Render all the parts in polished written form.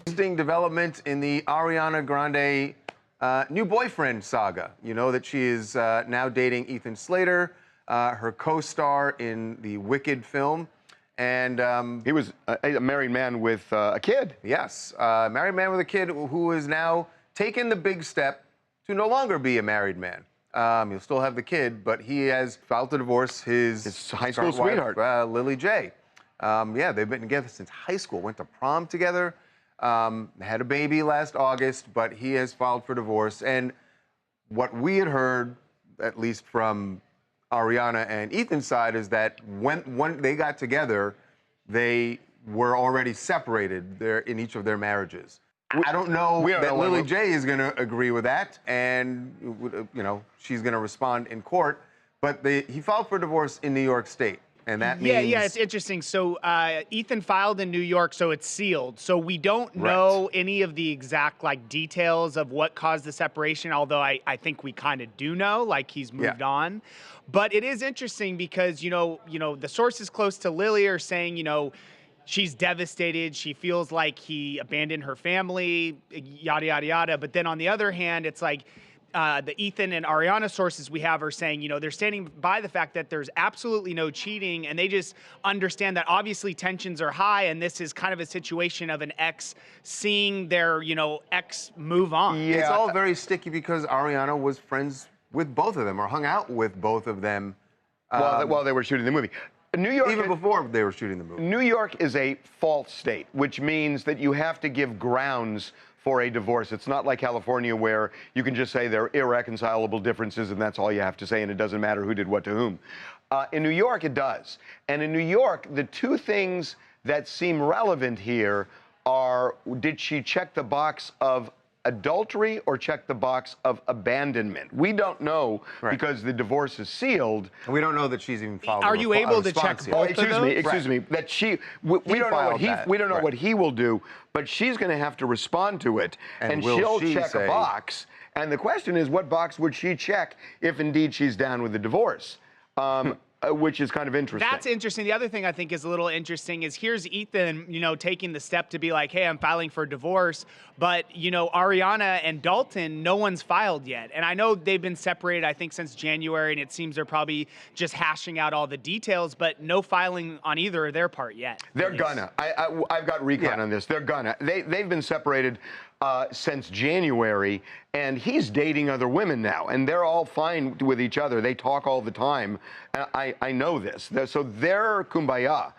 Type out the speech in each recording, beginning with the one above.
Interesting development in the Ariana Grande new boyfriend saga. You know that she is now dating Ethan Slater, her co-star in the Wicked film. And he was a married man with a kid. Yes, married man with a kid who has now taken the big step to no longer be a married man. He'll still have the kid, but he has filed to divorce his high school sweetheart, Lily J. Yeah, they've been together since high school, went to prom together, had a baby last August, but he has filed for divorce. And what we had heard, at least from Ariana and Ethan's side, is that when they got together, they were already separated in each of their marriages. I don't know that Lily J is going to agree with that, and you know she's going to respond in court. But he filed for divorce in New York State, and that means yeah, it's interesting. So Ethan filed in New York, so it's sealed. So we don't know any of the exact details of what caused the separation. Although I think we kind of do know, he's moved on. But it is interesting because you know the sources close to Lily are saying she's devastated. She feels like he abandoned her family, yada, yada, yada. But then on the other hand, it's like the Ethan and Ariana sources we have are saying, they're standing by the fact that there's absolutely no cheating. And they just understand that obviously tensions are high. And this is kind of a situation of an ex seeing their, ex move on. Yeah. It's all very sticky because Ariana was friends with both of them or hung out with both of them while they were shooting the movie. New York, even before they were shooting the movie. New York is a false state, which means that you have to give grounds for a divorce. It's not like California where you can just say there are irreconcilable differences and that's all you have to say and it doesn't matter who did what to whom. In New York, it does. And in New York, the two things that seem relevant here are, did she check the box of adultery or check the box of abandonment? We don't know because the divorce is sealed. And we don't know that she's even filed. Are you able to check both of those? Excuse me. That we don't know what he will do, but she's going to have to respond to it, and she'll check a box. And the question is, what box would she check if indeed she's down with the divorce? Which is kind of interesting. That's interesting. The other thing I think is a little interesting is here's Ethan, taking the step to be like, hey, I'm filing for divorce. But, Ariana and Dalton, no one's filed yet. And I know they've been separated, I think, since January, and it seems they're probably just hashing out all the details, but no filing on either of their part yet. They're gonna. I've got recon on this. They're gonna. They've been separated since January, and he's dating other women now, and they're all fine with each other. They talk all the time. I know this. So they're kumbaya.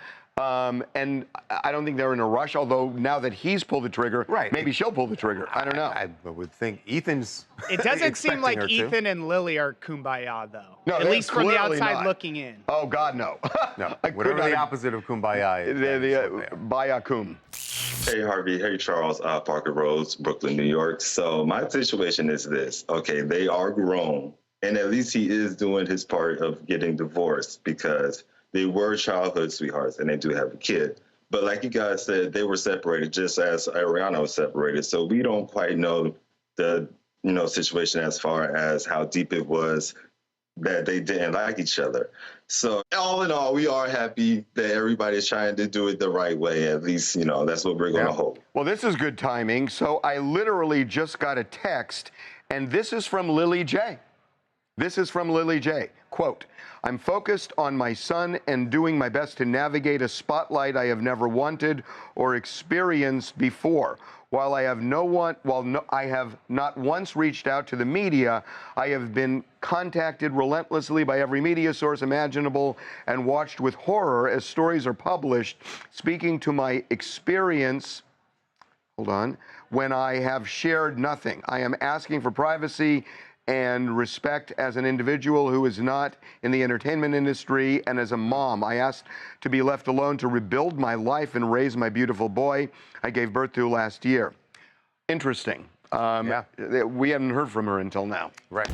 And I don't think they're in a rush, although now that he's pulled the trigger, maybe she'll pull the trigger. I don't know. I would think Ethan's It doesn't seem like Ethan and Lily are kumbaya, though. No, at least from the outside not. Looking in. Oh, God, no. No. Whatever the opposite of kumbaya is. The bayakum. Hey, Harvey. Hey, Charles. Parker Rose, Brooklyn, New York. So my situation is this. Okay, they are grown, and at least he is doing his part of getting divorced because they were childhood sweethearts, and they do have a kid. But like you guys said, they were separated just as Ariana was separated. So we don't quite know the situation as far as how deep it was that they didn't like each other. So all in all, we are happy that everybody's trying to do it the right way. At least, that's what we're going to hope. Well, this is good timing. So I literally just got a text, and this is from Lily J. This is from Lily J. Quote, I'm focused on my son and doing my best to navigate a spotlight I have never wanted or experienced before. While I have I have not once reached out to the media, I have been contacted relentlessly by every media source imaginable and watched with horror as stories are published, speaking to my experience, when I have shared nothing. I am asking for privacy and respect as an individual who is not in the entertainment industry, and as a mom. I asked to be left alone to rebuild my life and raise my beautiful boy I gave birth to last year. Interesting. We haven't heard from her until now. Right.